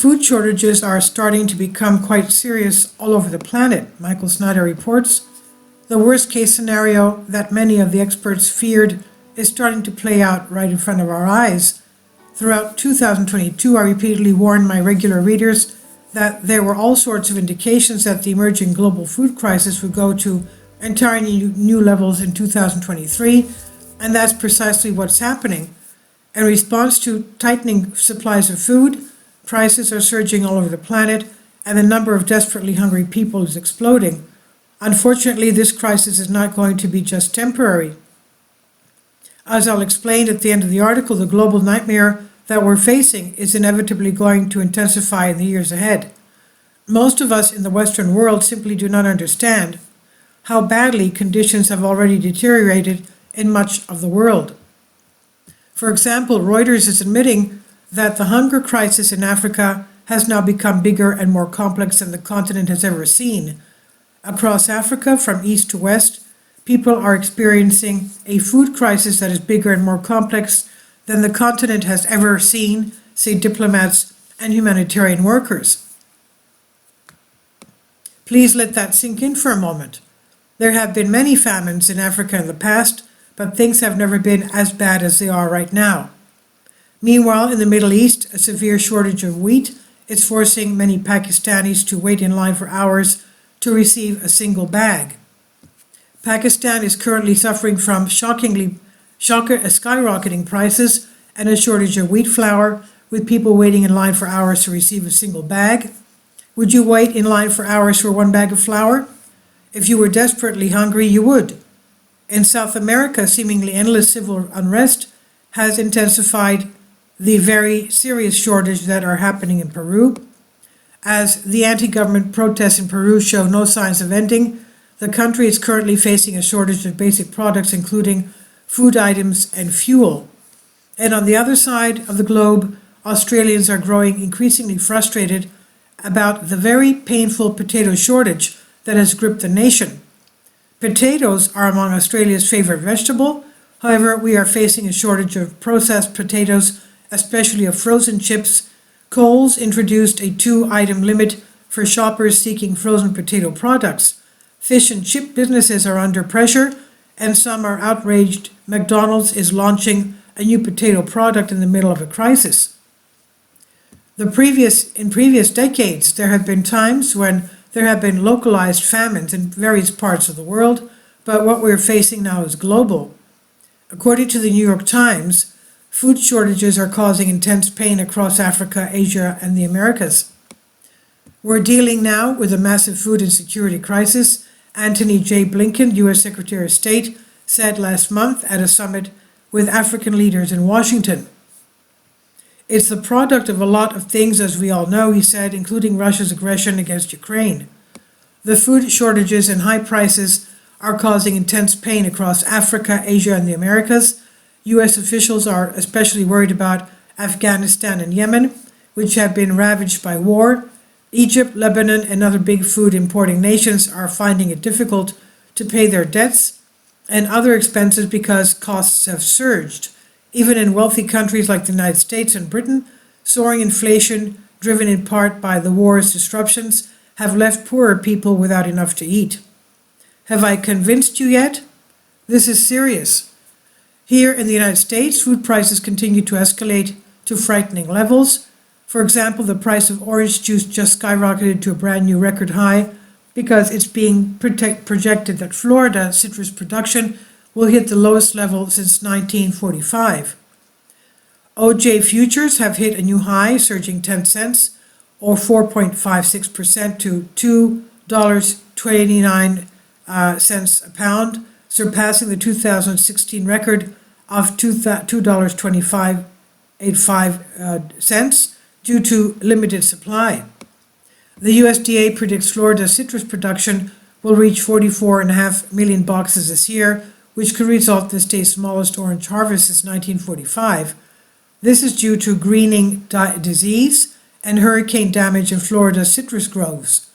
Food shortages are starting to become quite serious all over the planet, Michael Snyder reports. The worst case scenario that many of the experts feared is starting to play out right in front of our eyes. Throughout 2022, I repeatedly warned my regular readers that there were all sorts of indications that the emerging global food crisis would go to entirely new levels in 2023, and that's precisely what's happening. In response to tightening supplies of food, prices are surging all over the planet, and the number of desperately hungry people is exploding. Unfortunately, this crisis is not going to be just temporary. As I'll explain at the end of the article, the global nightmare that we're facing is inevitably going to intensify in the years ahead. Most of us in the Western world simply do not understand how badly conditions have already deteriorated in much of the world. For example, Reuters is admitting that the hunger crisis in Africa has now become bigger and more complex than the continent has ever seen. Across Africa, from east to west, people are experiencing a food crisis that is bigger and more complex than the continent has ever seen, say diplomats and humanitarian workers. Please let that sink in for a moment. There have been many famines in Africa in the past, but things have never been as bad as they are right now. Meanwhile, in the Middle East, a severe shortage of wheat is forcing many Pakistanis to wait in line for hours to receive a single bag. Pakistan is currently suffering from skyrocketing prices and a shortage of wheat flour, with people waiting in line for hours to receive a single bag. Would you wait in line for hours for one bag of flour? If you were desperately hungry, you would. In South America, seemingly endless civil unrest has intensified the very serious shortages that are happening in Peru. As the anti-government protests in Peru show no signs of ending, the country is currently facing a shortage of basic products, including food items and fuel. And on the other side of the globe, Australians are growing increasingly frustrated about the very painful potato shortage that has gripped the nation. Potatoes are among Australia's favorite vegetable. However, we are facing a shortage of processed potatoes, especially of frozen chips. Coles introduced a 2-item limit for shoppers seeking frozen potato products. Fish and chip businesses are under pressure, and some are outraged. McDonald's is launching a new potato product in the middle of a crisis. In previous decades, there have been times when there have been localized famines in various parts of the world, but what we're facing now is global. According to the New York Times, food shortages are causing intense pain across Africa, Asia, and the Americas. We're dealing now with a massive food insecurity crisis, Antony J. Blinken, U.S. Secretary of State, said last month at a summit with African leaders in Washington. It's the product of a lot of things, as we all know, he said, including Russia's aggression against Ukraine. The food shortages and high prices are causing intense pain across Africa, Asia, and the Americas. U.S. officials are especially worried about Afghanistan and Yemen, which have been ravaged by war. Egypt, Lebanon, and other big food importing nations are finding it difficult to pay their debts and other expenses because costs have surged. Even in wealthy countries like the United States and Britain, soaring inflation, driven in part by the war's disruptions, have left poorer people without enough to eat. Have I convinced you yet? This is serious. Here in the United States, food prices continue to escalate to frightening levels. For example, the price of orange juice just skyrocketed to a brand new record high because it's being projected that Florida citrus production will hit the lowest level since 1945. OJ futures have hit a new high, surging 10 cents or 4.56% to $2.29 a pound, surpassing the 2016 record of $2.2585 due to limited supply. The USDA predicts Florida's citrus production will reach 44.5 million boxes this year, which could result in the state's smallest orange harvest since 1945. This is due to greening disease and hurricane damage in Florida's citrus groves.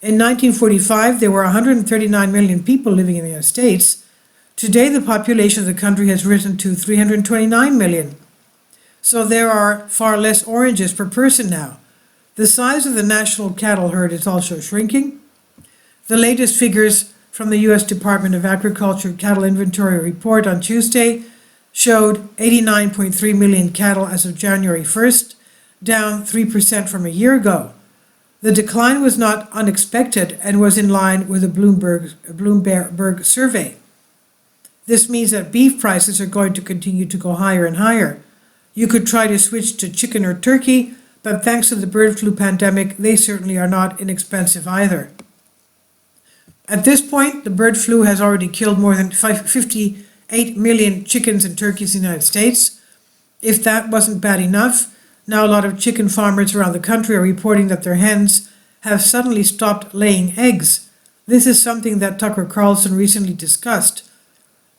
In 1945, there were 139 million people living in the United States. Today, the population of the country has risen to 329 million. So there are far less oranges per person now. The size of the national cattle herd is also shrinking. The latest figures from the U.S. Department of Agriculture Cattle Inventory Report on Tuesday showed 89.3 million cattle as of January 1st, down 3% from a year ago. The decline was not unexpected and was in line with a Bloomberg survey. This means that beef prices are going to continue to go higher and higher. You could try to switch to chicken or turkey, but thanks to the bird flu pandemic, they certainly are not inexpensive either. At this point, the bird flu has already killed more than 58 million chickens and turkeys in the United States. If that wasn't bad enough, now a lot of chicken farmers around the country are reporting that their hens have suddenly stopped laying eggs. This is something that Tucker Carlson recently discussed.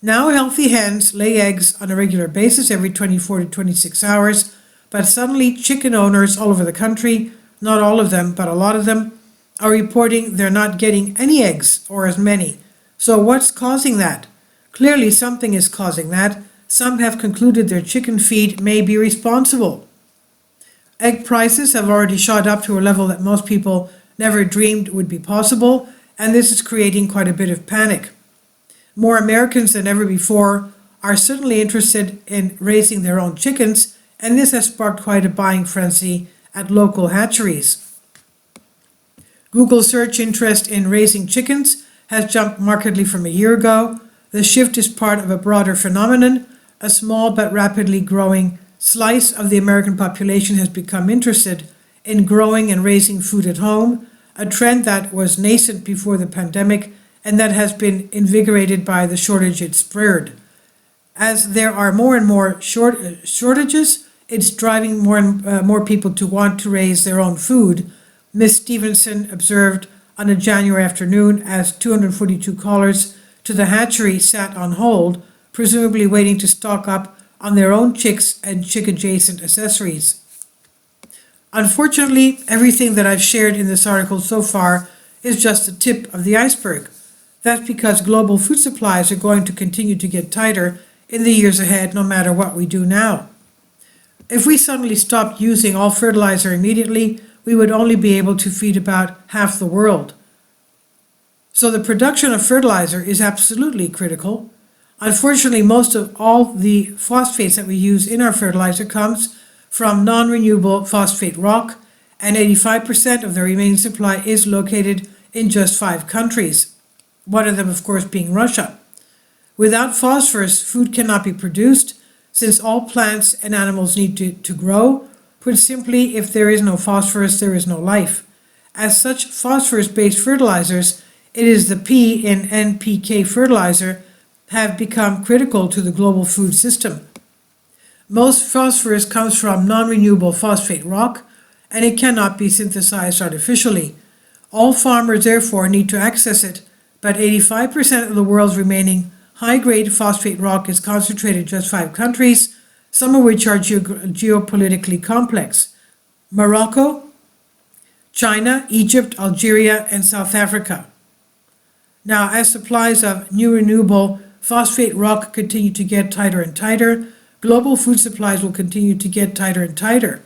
Now healthy hens lay eggs on a regular basis every 24 to 26 hours, but suddenly chicken owners all over the country, not all of them, but a lot of them, are reporting they're not getting any eggs or as many. So what's causing that? Clearly something is causing that. Some have concluded their chicken feed may be responsible. Egg prices have already shot up to a level that most people never dreamed would be possible, and this is creating quite a bit of panic. More Americans than ever before are certainly interested in raising their own chickens, and this has sparked quite a buying frenzy at local hatcheries. Google search interest in raising chickens has jumped markedly from a year ago. The shift is part of a broader phenomenon. A small but rapidly growing slice of the American population has become interested in growing and raising food at home, a trend that was nascent before the pandemic and that has been invigorated by the shortage it spurred. As there are more and more shortages, it's driving more and more people to want to raise their own food. Ms. Stevenson observed on a January afternoon as 242 callers to the hatchery sat on hold, presumably waiting to stock up on their own chicks and chick-adjacent accessories. Unfortunately, everything that I've shared in this article so far is just the tip of the iceberg. That's because global food supplies are going to continue to get tighter in the years ahead, no matter what we do now. If we suddenly stopped using all fertilizer immediately, we would only be able to feed about half the world. So the production of fertilizer is absolutely critical. Unfortunately, most of all the phosphates that we use in our fertilizer comes from non-renewable phosphate rock, and 85% of the remaining supply is located in just 5 countries, one of them, of course, being Russia. Without phosphorus, food cannot be produced, since all plants and animals need to grow. Put simply, if there is no phosphorus, there is no life. As such, phosphorus-based fertilizers, it is the P in NPK fertilizer, have become critical to the global food system. Most phosphorus comes from non-renewable phosphate rock, and it cannot be synthesized artificially. All farmers therefore need to access it, but 85% of the world's remaining high-grade phosphate rock is concentrated in just 5 countries, some of which are geopolitically complex: Morocco, China, Egypt, Algeria, and South Africa. Now, as supplies of new renewable phosphate rock continue to get tighter and tighter, global food supplies will continue to get tighter and tighter.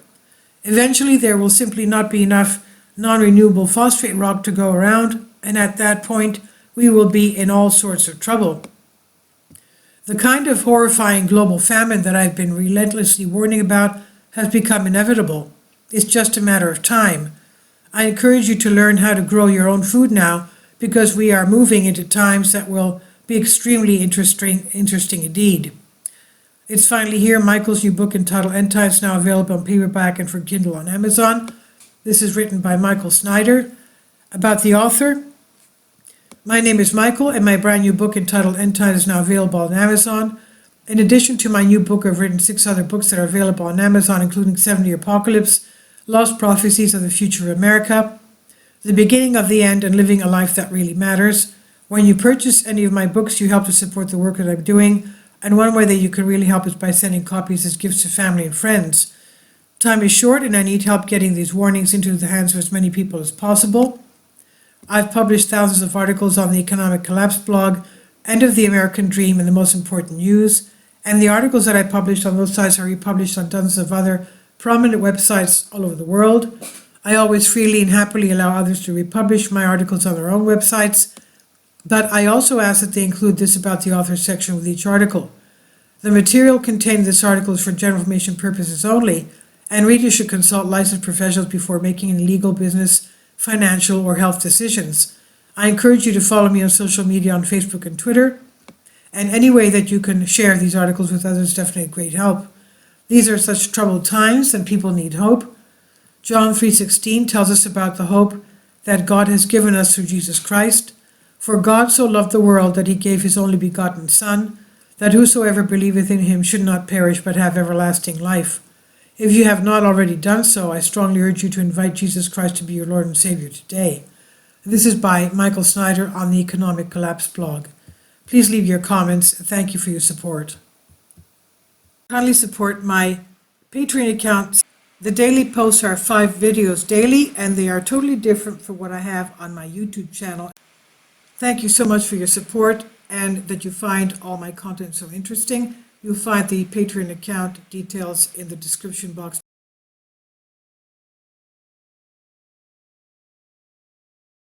Eventually, there will simply not be enough non-renewable phosphate rock to go around, and at that point, we will be in all sorts of trouble. The kind of horrifying global famine that I've been relentlessly warning about has become inevitable. It's just a matter of time. I encourage you to learn how to grow your own food now, because we are moving into times that will be extremely interesting indeed. It's finally here, Michael's new book entitled End Times, now available on paperback and for Kindle on Amazon. This is written by Michael Snyder. About the author: my name is Michael, and my brand new book entitled End Times is now available on Amazon. In addition to my new book, I've written 6 other books that are available on Amazon, including 70 Apocalypse, Lost Prophecies of the Future of America, The Beginning of the End, and Living a Life That Really Matters. When you purchase any of my books, you help to support the work that I'm doing, and one way that you can really help is by sending copies as gifts to family and friends. Time is short, and I need help getting these warnings into the hands of as many people as possible. I've published thousands of articles on the Economic Collapse blog, End of the American Dream, and the Most Important News, and the articles that I published on those sites are republished on dozens of other prominent websites all over the world. I always freely and happily allow others to republish my articles on their own websites, but I also ask that they include this about the author section with each article. The material contained in this article is for general information purposes only, and readers should consult licensed professionals before making any legal, business, financial, or health decisions. I encourage you to follow me on social media on Facebook and Twitter, and any way that you can share these articles with others is definitely a great help. These are such troubled times and people need hope. John 3:16 tells us about the hope that God has given us through Jesus Christ. For God so loved the world that he gave his only begotten Son, that whosoever believeth in him should not perish but have everlasting life. If you have not already done so, I strongly urge you to invite Jesus Christ to be your Lord and Savior today. This is by Michael Snyder on the Economic Collapse blog. Please leave your comments. Thank you for your support. Kindly support my Patreon account. The daily posts are 5 videos daily, and they are totally different from what I have on my YouTube channel. Thank you so much for your support and that you find all my content so interesting. You'll find the Patreon account details in the description box.